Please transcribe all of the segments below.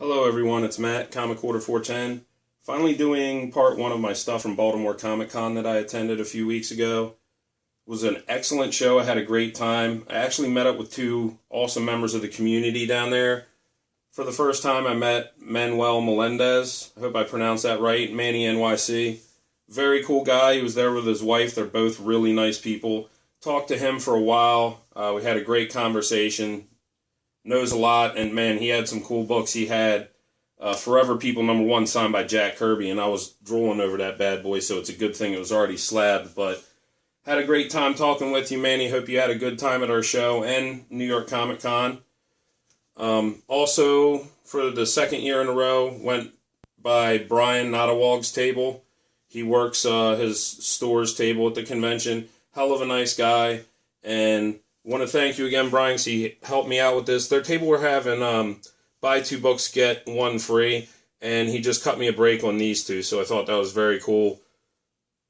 Hello everyone, it's Matt, Comic Quarter 410. Finally doing part one of my stuff from Baltimore Comic Con that I attended a few weeks ago. It was an excellent show, I had a great time. I actually met up with two awesome members of the community down there. For the first time I met Manuel Melendez, I hope I pronounced that right, Manny NYC. Very cool guy, he was there with his wife, they're both really nice people. Talked to him for a while, we had a great conversation. Knows a lot, and man, he had some cool books. He had Forever People #1 signed by Jack Kirby, and I was drooling over that bad boy, so it's a good thing it was already slabbed. But had a great time talking with you, Manny. Hope you had a good time at our show and New York Comic Con. Also, for the second year in a row, went by Brian Notawog's table. He works his store's table at the convention. Hell of a nice guy, and want to thank you again, Brian, because he helped me out with this. Their table we're having buy 2 books, get 1 free, and he just cut me a break on these 2, so I thought that was very cool.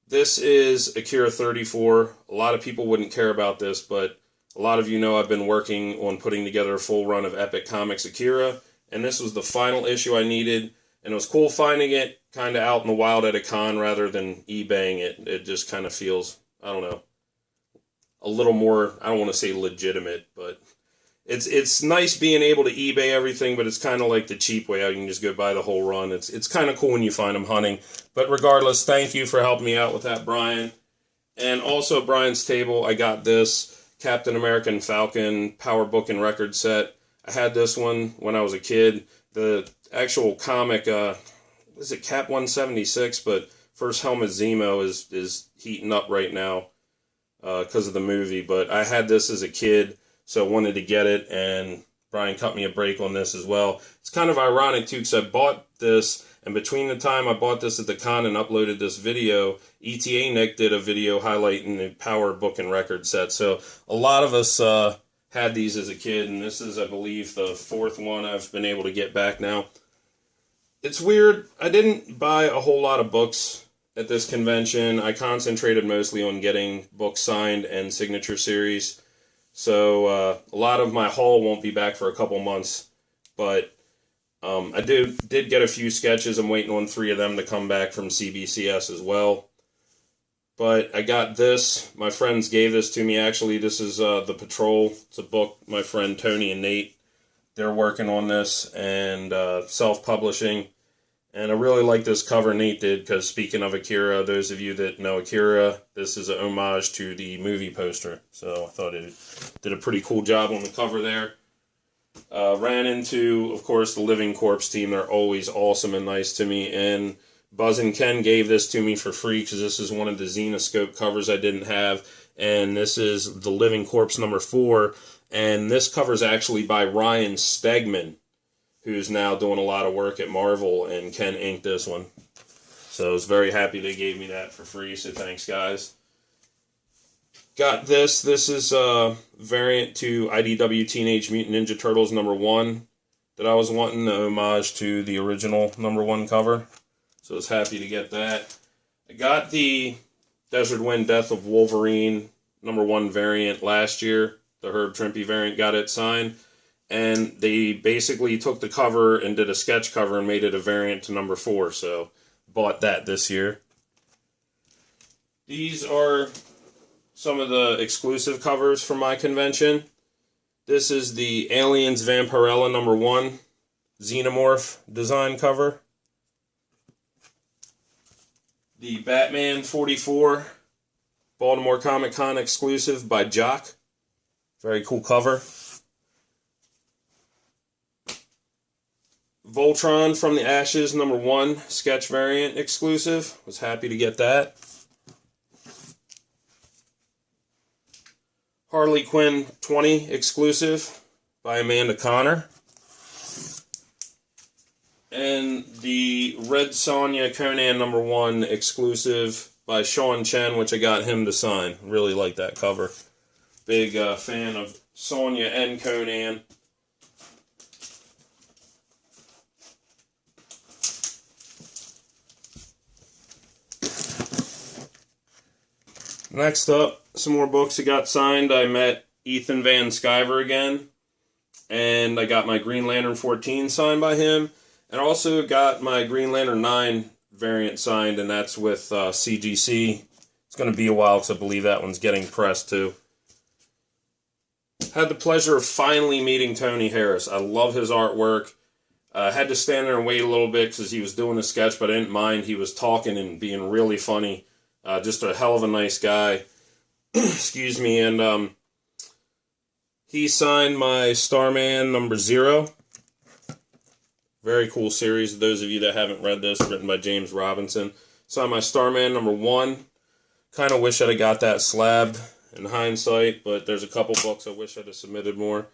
This is Akira 34. A lot of people wouldn't care about this, but a lot of you know I've been working on putting together a full run of Epic Comics Akira, and this was the final issue I needed, and it was cool finding it kind of out in the wild at a con rather than eBaying it. It just kind of feels, I don't know, a little more, I don't want to say legitimate, but it's nice being able to eBay everything, but it's kind of like the cheap way out. You can just go buy the whole run. It's kind of cool when you find them hunting. But regardless, thank you for helping me out with that, Brian. And also Brian's table, I got this Captain America and Falcon Power Book and Record set. I had this one when I was a kid. The actual comic, is it Cap 176? But first Helmut Zemo is heating up right now because of the movie, but I had this as a kid, so I wanted to get it, and Brian cut me a break on this as well. It's kind of ironic, too, because I bought this, and between the time I bought this at the con and uploaded this video, ETA Nick did a video highlighting the Power Book and Record set, so a lot of us had these as a kid, and this is, I believe, the 4th one I've been able to get back now. It's weird, I didn't buy a whole lot of books at this convention. I concentrated mostly on getting books signed and signature series. So a lot of my haul won't be back for a couple months. But I did get a few sketches. I'm waiting on 3 of them to come back from CBCS as well. But I got this. My friends gave this to me. Actually, this is The Patrol. It's a book my friend Tony and Nate, they're working on this and self-publishing. And I really like this cover Nate did, because speaking of Akira, those of you that know Akira, this is an homage to the movie poster. So I thought it did a pretty cool job on the cover there. Ran into, of course, the Living Corpse team. They're always awesome and nice to me. And Buzz and Ken gave this to me for free, because this is one of the Xenoscope covers I didn't have. And this is the Living Corpse #4. And this cover is actually by Ryan Stegman, who's now doing a lot of work at Marvel, and Ken inked this one. So I was very happy they gave me that for free, so thanks, guys. Got this. This is a variant to IDW Teenage Mutant Ninja Turtles #1 that I was wanting, the homage to the original #1 cover. So I was happy to get that. I got the Desert Wind Death of Wolverine #1 variant last year. The Herb Trimpe variant, got it signed. And they basically took the cover and did a sketch cover and made it a variant to #4, so bought that this year. These are some of the exclusive covers from my convention. This is the Aliens Vampirella #1 Xenomorph design cover. The Batman 44 Baltimore Comic Con exclusive by Jock. Very cool cover. Voltron from the Ashes #1 sketch variant exclusive. Was happy to get that. Harley Quinn 20 exclusive by Amanda Connor. And the Red Sonja Conan #1 exclusive by Sean Chen, which I got him to sign. Really like that cover. Big fan of Sonja and Conan. Next up, some more books that got signed. I met Ethan Van Sciver again, And I got my Green Lantern 14 signed by him. And I also got my Green Lantern 9 variant signed, and that's with CGC. It's going to be a while because I believe that one's getting pressed too. Had the pleasure of finally meeting Tony Harris. I love his artwork. Had to stand there and wait a little bit because he was doing a sketch, but I didn't mind. He was talking and being really funny. Just a hell of a nice guy. Excuse me. And he signed my Starman number 0. Very cool series. Those of you that haven't read this, written by James Robinson. Signed my Starman number 1. Kind of wish I'd have got that slabbed in hindsight, but there's a couple books I wish I'd have submitted more.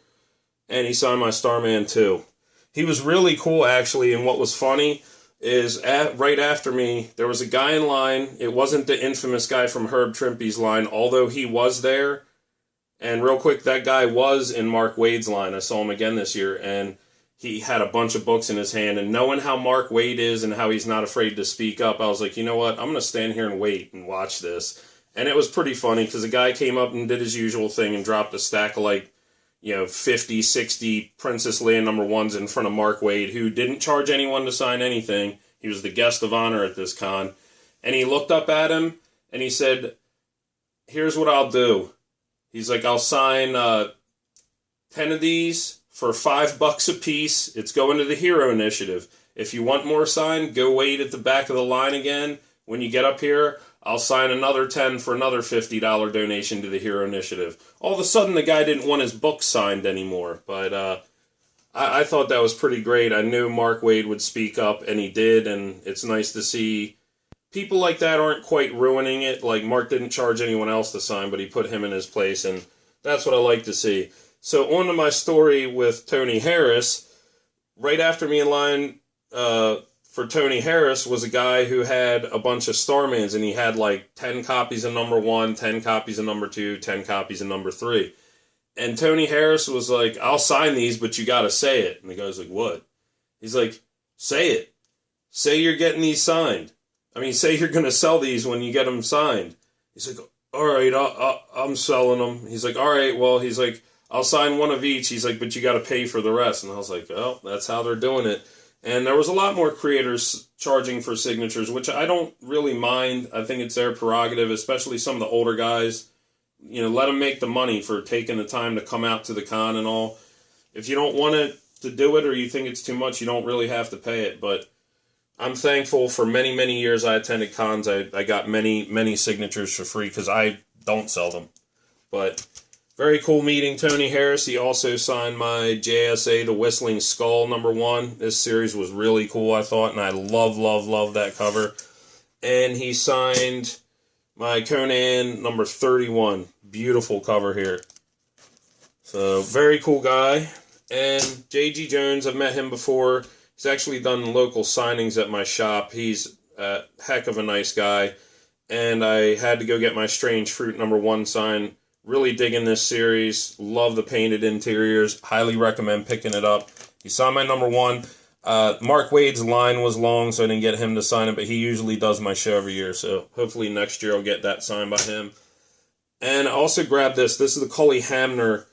And he signed my Starman 2. He was really cool, actually, and what was funny is right after me, there was a guy in line. It wasn't the infamous guy from Herb Trimpe's line, although he was there. And real quick, that guy was in Mark Waid's line. I saw him again this year, and he had a bunch of books in his hand. And knowing how Mark Waid is and how he's not afraid to speak up, I was like, you know what? I'm going to stand here and wait and watch this. And it was pretty funny because the guy came up and did his usual thing and dropped a stack of 50, 60 Princess Leia number 1s in front of Mark Waid, who didn't charge anyone to sign anything. He was the guest of honor at this con. And he looked up at him and he said, here's what I'll do. He's like, I'll sign 10 of these for $5 a piece. It's going to the Hero Initiative. If you want more signed, go wait at the back of the line again. When you get up here, I'll sign another 10 for another $50 donation to the Hero Initiative. All of a sudden, the guy didn't want his book signed anymore. But I thought that was pretty great. I knew Mark Waid would speak up, and he did. And it's nice to see people like that aren't quite ruining it. Like, Mark didn't charge anyone else to sign, but he put him in his place. And that's what I like to see. So on to my story with Tony Harris. Right after me in line for Tony Harris was a guy who had a bunch of Starmans, and he had 10 copies of number 1, 10 copies of number 2, 10 copies of number 3. And Tony Harris was like, I'll sign these, but you got to say it. And the guy's like, what? He's like, say it. Say you're getting these signed. I mean, say you're going to sell these when you get them signed. He's like, all right, I'm selling them. He's like, all right, well, he's like, I'll sign one of each. He's like, but you got to pay for the rest. And I was like, oh, that's how they're doing it. And there was a lot more creators charging for signatures, which I don't really mind. I think it's their prerogative, especially some of the older guys. Let them make the money for taking the time to come out to the con and all. If you don't want to do it or you think it's too much, you don't really have to pay it. But I'm thankful for many, many years I attended cons. I got many, many signatures for free because I don't sell them. But very cool meeting Tony Harris. He also signed my JSA, The Whistling Skull number 1. This series was really cool, I thought, and I love that cover. And he signed my Conan number 31. Beautiful cover here. So, very cool guy. And J.G. Jones, I've met him before. He's actually done local signings at my shop. He's a heck of a nice guy. And I had to go get my Strange Fruit number 1 signed. Really digging this series. Love the painted interiors. Highly recommend picking it up. He signed my number 1. Mark Waid's line was long, so I didn't get him to sign it, but he usually does my show every year, so hopefully next year I'll get that signed by him. And I also grabbed this. This is the Cully Hamner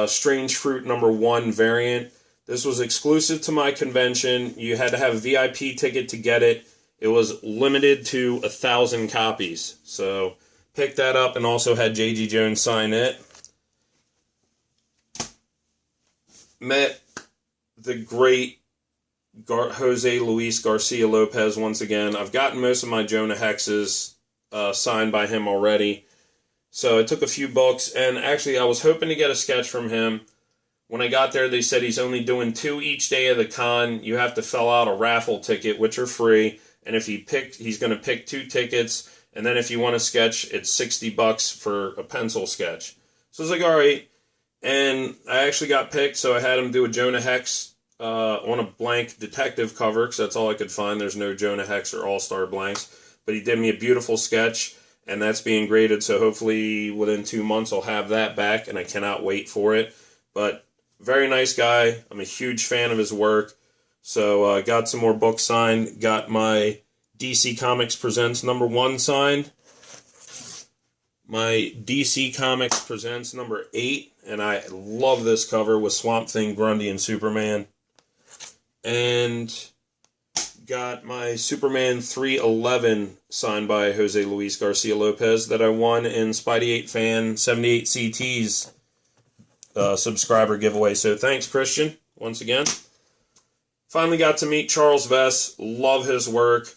Strange Fruit number 1 variant. This was exclusive to my convention. You had to have a VIP ticket to get it. It was limited to 1,000 copies. So picked that up and also had J.G. Jones sign it. Met the great Jose Luis Garcia Lopez once again. I've gotten most of my Jonah Hexes signed by him already. So I took a few books, and actually I was hoping to get a sketch from him. When I got there, they said he's only doing 2 each day of the con. You have to fill out a raffle ticket, which are free. And if he's going to pick 2 tickets. And then if you want a sketch, it's $60 for a pencil sketch. So I was like, all right. And I actually got picked, so I had him do a Jonah Hex on a blank detective cover, because that's all I could find. There's no Jonah Hex or All-Star blanks. But he did me a beautiful sketch, and that's being graded. So hopefully within 2 months I'll have that back, and I cannot wait for it. But very nice guy. I'm a huge fan of his work. So got some more books signed. Got my DC Comics Presents number 1 signed. my DC Comics Presents number 8, and I love this cover with Swamp Thing, Grundy, and Superman. And got my Superman 311 signed by Jose Luis Garcia Lopez that I won in Spidey 8 Fan 78 CT's subscriber giveaway. So thanks, Christian, once again. Finally got to meet Charles Vess. Love his work.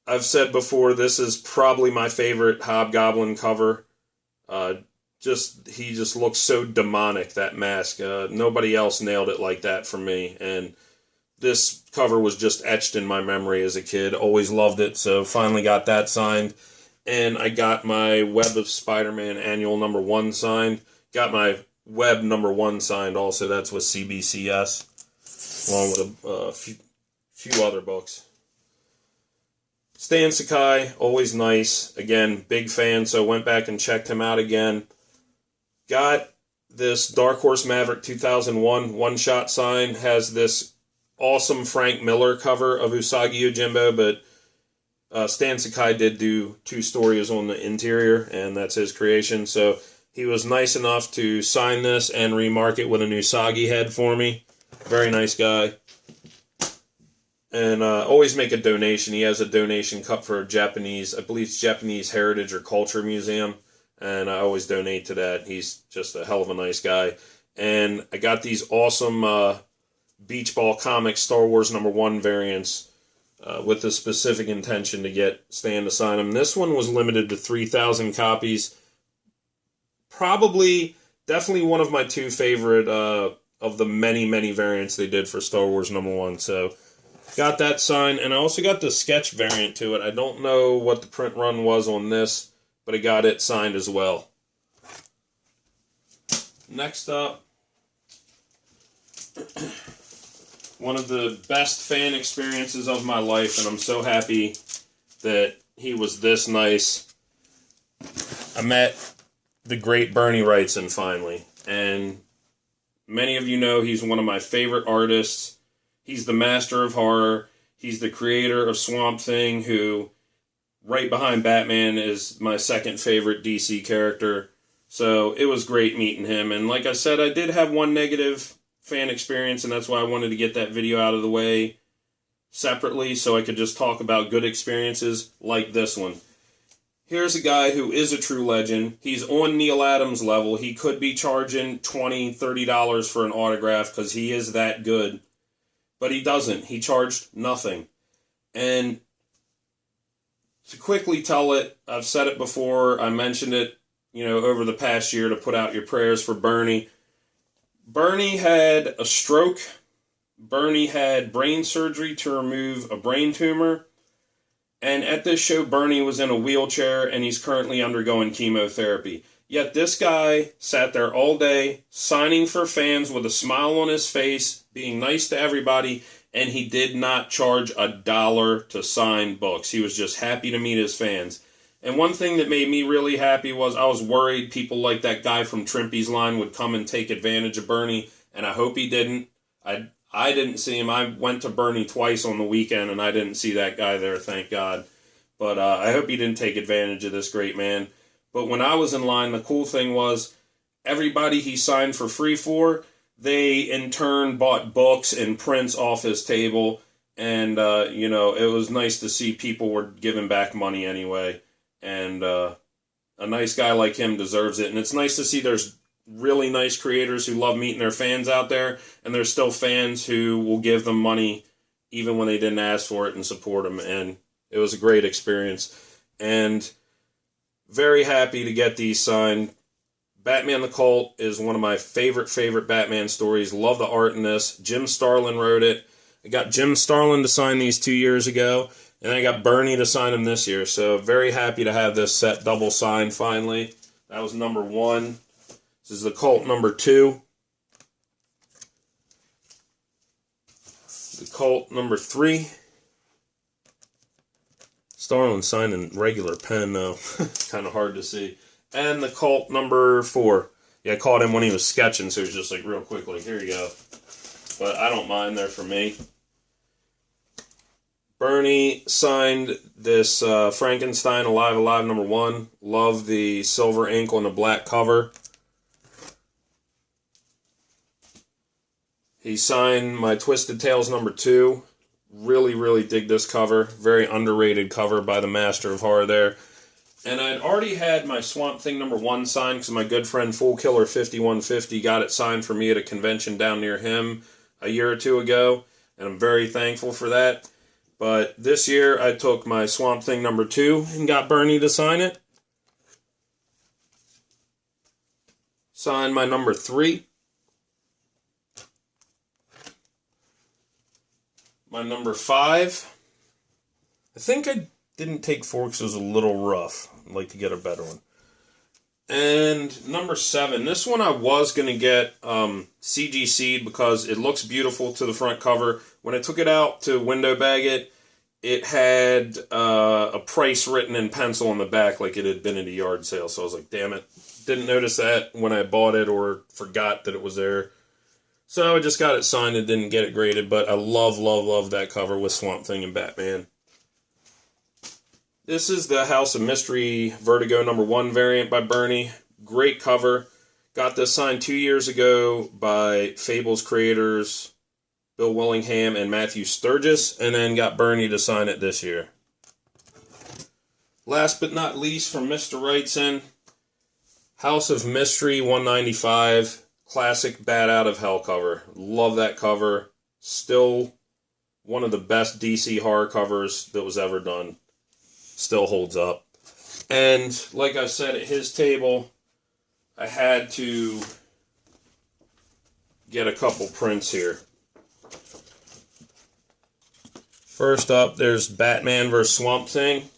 I've said before, this is probably my favorite Hobgoblin cover. He just looks so demonic, that mask. Nobody else nailed it like that for me. And this cover was just etched in my memory as a kid. Always loved it, so finally got that signed. And I got my Web of Spider-Man Annual number 1 signed. Got my Web number 1 signed also. That's with CBCS, along with a few other books. Stan Sakai, always nice. Again, big fan, so went back and checked him out again. Got this Dark Horse Maverick 2001 one-shot sign. Has this awesome Frank Miller cover of Usagi Yojimbo, but Stan Sakai did do 2 stories on the interior, and that's his creation. So he was nice enough to sign this and remark it with an Usagi head for me. Very nice guy. And always make a donation. He has a donation cup for a Japanese, I believe it's Japanese Heritage or Culture Museum, and I always donate to that. He's just a hell of a nice guy. And I got these awesome Beach Ball Comics Star Wars number 1 variants with the specific intention to get Stan to sign them. This one was limited to 3,000 copies. Definitely one of my 2 favorite of the many variants they did for Star Wars number 1. So got that signed, and I also got the sketch variant to it. I don't know what the print run was on this, but I got it signed as well. Next up, one of the best fan experiences of my life, and I'm so happy that he was this nice. I met the great Bernie Wrightson finally, and many of you know he's one of my favorite artists. He's the master of horror. He's the creator of Swamp Thing, who, right behind Batman, is my second favorite DC character. So it was great meeting him. And like I said, I did have one negative fan experience, and that's why I wanted to get that video out of the way separately so I could just talk about good experiences like this one. Here's a guy who is a true legend. He's on Neil Adams level. He could be charging $20, $30 for an autograph because he is that good. But he doesn't. He charged nothing. And to quickly tell it, I've said it before, I mentioned it, over the past year to put out your prayers for Bernie. Bernie had a stroke. Bernie had brain surgery to remove a brain tumor. And at this show, Bernie was in a wheelchair, and he's currently undergoing chemotherapy. Yet this guy sat there all day, signing for fans with a smile on his face, being nice to everybody, and he did not charge $1 to sign books. He was just happy to meet his fans. And one thing that made me really happy was I was worried people like that guy from Trimpy's line would come and take advantage of Bernie, and I hope he didn't. I didn't see him. I went to Bernie twice on the weekend, and I didn't see that guy there, thank God. But I hope he didn't take advantage of this great man. But when I was in line, the cool thing was everybody he signed for free for, they in turn bought books and prints off his table. And, it was nice to see people were giving back money anyway. And a nice guy like him deserves it. And it's nice to see there's really nice creators who love meeting their fans out there. And there's still fans who will give them money even when they didn't ask for it and support them. And it was a great experience. And very happy to get these signed. Batman the Cult is one of my favorite Batman stories. Love the art in this. Jim Starlin wrote it. I got Jim Starlin to sign these 2 years ago, and I got Bernie to sign them this year. So very happy to have this set double signed finally. That was number 1. This is the Cult number 2. The Cult number 3. Starlin signed in regular pen, though. Kind of hard to see. And the Cult number 4. Yeah, I caught him when he was sketching, so it was just like real quick, like, here you go. But I don't mind, they're for me. Bernie signed this Frankenstein Alive Alive #1. Love the silver ink on the black cover. He signed my Twisted Tales #2. Really, really dig this cover. Very underrated cover by the Master of Horror there. And I'd already had my Swamp Thing #1 signed because my good friend Fool Killer 5150 got it signed for me at a convention down near him a year or two ago. And I'm very thankful for that. But this year I took my Swamp Thing #2 and got Bernie to sign it. Signed my #3. My #5. I think I didn't take 4 because it was a little rough. I'd like to get a better one. And #7. This one I was going to get CGC'd because it looks beautiful to the front cover. When I took it out to window bag it, it had a price written in pencil on the back like it had been at a yard sale. So I was like, damn it. Didn't notice that when I bought it or forgot that it was there. So I just got it signed and didn't get it graded. But I love, love, love that cover with Swamp Thing and Batman. This is the House of Mystery Vertigo #1 variant by Bernie. Great cover. Got this signed 2 years ago by Fables creators Bill Willingham and Matthew Sturgis, and then got Bernie to sign it this year. Last but not least, from Mr. Wrightson, House of Mystery 195, classic Bat Out of Hell cover. Love that cover. Still one of the best DC horror covers that was ever done. Still holds up. And like I said, at his table, I had to get a couple prints here. First up, there's Batman vs. Swamp Thing.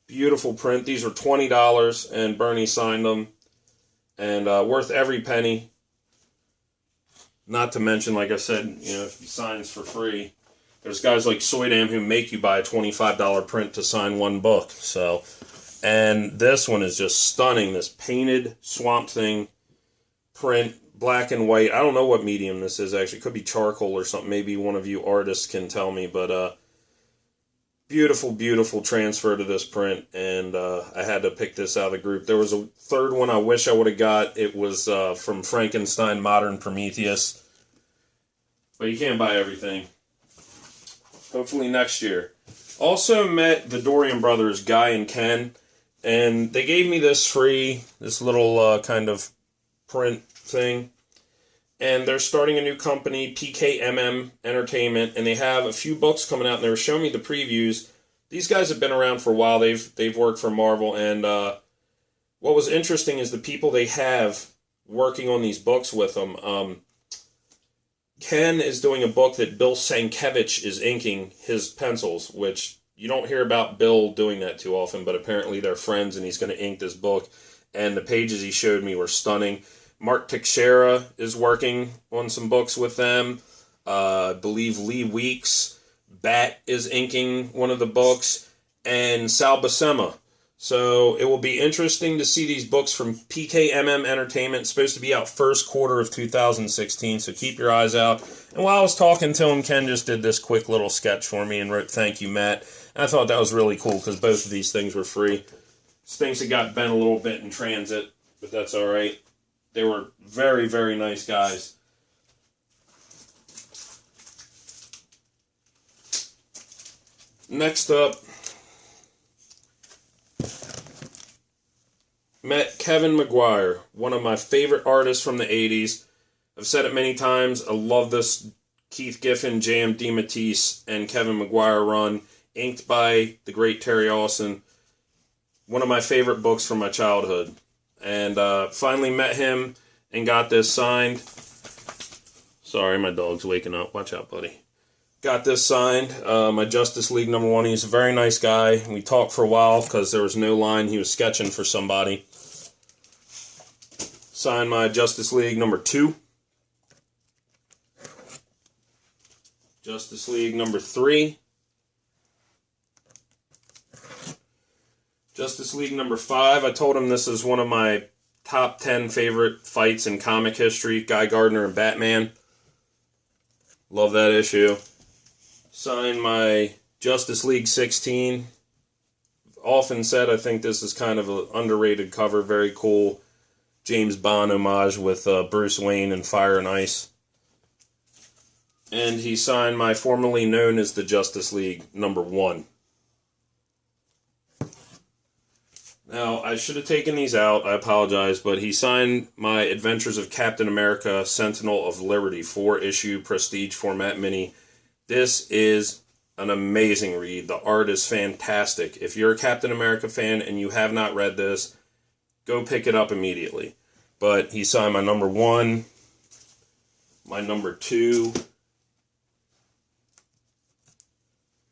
Beautiful print. These are $20, and Bernie signed them. And worth every penny. Not to mention, like I said, if he signs for free, there's guys like Soydam who make you buy a $25 print to sign one book. So, and this one is just stunning. This painted Swamp Thing print, black and white. I don't know what medium this is, actually. It could be charcoal or something. Maybe one of you artists can tell me. But beautiful, beautiful transfer to this print. And I had to pick this out of the group. There was a third one I wish I would have got. It was from Frankenstein Modern Prometheus. But you can't buy everything. Hopefully next year. Also met the Dorian brothers, Guy and Ken. And they gave me this free, this little kind of print thing. And they're starting a new company, TKMM Entertainment, and they have a few books coming out, and they were showing me the previews. These guys have been around for a while. They've worked for Marvel, and what was interesting is the people they have working on these books with them. Ken is doing a book that Bill Sienkiewicz is inking his pencils, which you don't hear about Bill doing that too often, but apparently they're friends, and he's going to ink this book. And the pages he showed me were stunning. Mark Teixeira is working on some books with them. I believe Lee Weeks, Bat, is inking one of the books. And Sal Buscema. So it will be interesting to see these books from TKMM Entertainment. It's supposed to be out first quarter of 2016, so keep your eyes out. And while I was talking to him, Ken just did this quick little sketch for me and wrote, "Thank you, Matt." And I thought that was really cool because both of these things were free. These things that got bent a little bit in transit, but that's all right. They were very, very nice guys. Next up, met Kevin Maguire, one of my favorite artists from the 80s. I've said it many times. I love this Keith Giffen, J.M. DeMatteis, and Kevin Maguire run, inked by the great Terry Austin. One of my favorite books from my childhood. And finally met him and got this signed. Sorry, my dog's waking up. Watch out, buddy. Got this signed. My Justice League #1. He's a very nice guy. We talked for a while because there was no line. He was sketching for somebody. Signed my Justice League #2. Justice League #3. Justice League #5. I told him this is one of my top 10 favorite fights in comic history. Guy Gardner and Batman. Love that issue. Signed my Justice League 16. Often said, I think this is kind of an underrated cover. Very cool James Bond homage with Bruce Wayne and Fire and Ice. And he signed my formerly known as the Justice League #1. Now, I should have taken these out. I apologize, but he signed my Adventures of Captain America, Sentinel of Liberty 4-issue prestige format mini. This is an amazing read. The art is fantastic. If you're a Captain America fan and you have not read this, go pick it up immediately. But he signed my #1, my #2,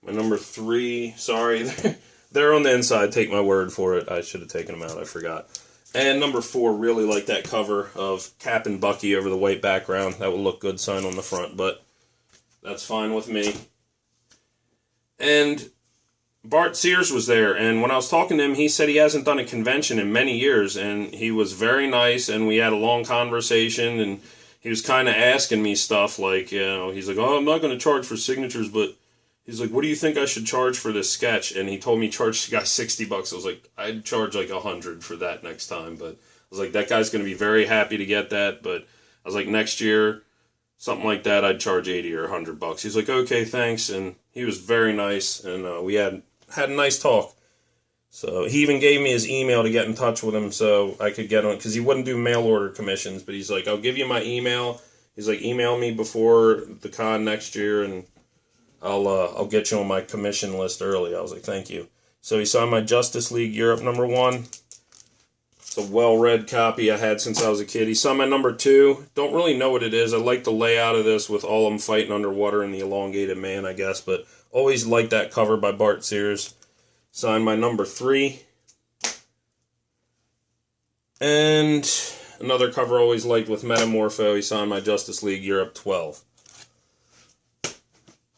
my #3. Sorry, they're on the inside. Take my word for it. I should have taken them out. I forgot. And #4, really like that cover of Cap and Bucky over the white background. That will look good signed on the front, but that's fine with me. And Bart Sears was there, and when I was talking to him, he said he hasn't done a convention in many years, and he was very nice, and we had a long conversation, and he was kind of asking me stuff like, you know, he's like, oh, I'm not going to charge for signatures, but he's like, what do you think I should charge for this sketch? And he told me charge the guy $60. I was like, I'd charge like $100 for that next time, but I was like, that guy's going to be very happy to get that, but I was like, next year, something like that, I'd charge $80 or $100. He's like, okay, thanks, and he was very nice, and we had a nice talk. So he even gave me his email to get in touch with him so I could get on, because he wouldn't do mail order commissions, but he's like, I'll give you my email. He's like, email me before the con next year, and I'll get you on my commission list early. I was like, thank you. So he signed my Justice League Europe #1. It's a well-read copy I had since I was a kid. He signed my #2. Don't really know what it is. I like the layout of this with all of them fighting underwater and the elongated man, I guess, but always liked that cover by Bart Sears. Signed my #3. And another cover I always liked with Metamorpho. He signed my Justice League Europe 12.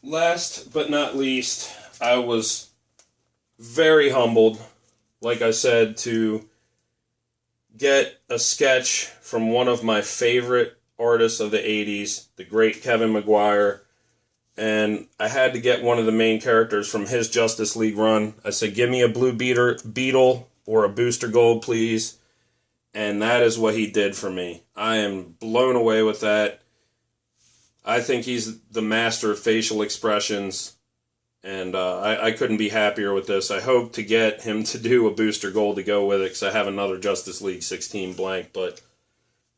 Last but not least, I was very humbled, like I said, to get a sketch from one of my favorite artists of the 80s, the great Kevin Maguire, and I had to get one of the main characters from his Justice League run. I said, give me a Blue Beetle or a Booster Gold, please, and that is what he did for me. I am blown away with that. I think he's the master of facial expressions, and I couldn't be happier with this. I hope to get him to do a Booster Gold to go with it, because I have another Justice League 16 blank, but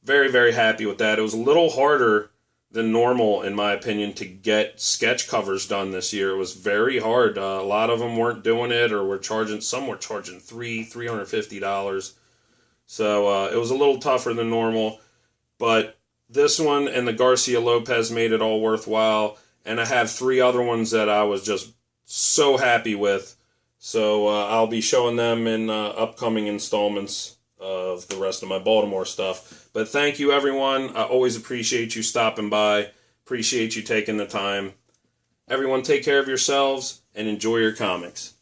very, very happy with that. It was a little harder than normal, in my opinion, to get sketch covers done this year. It was very hard. A lot of them weren't doing it, or some were charging $350. So it was a little tougher than normal, but this one and the Garcia Lopez made it all worthwhile. And I have 3 other ones that I was just so happy with. So I'll be showing them in upcoming installments of the rest of my Baltimore stuff. But thank you, everyone. I always appreciate you stopping by. Appreciate you taking the time. Everyone, take care of yourselves and enjoy your comics.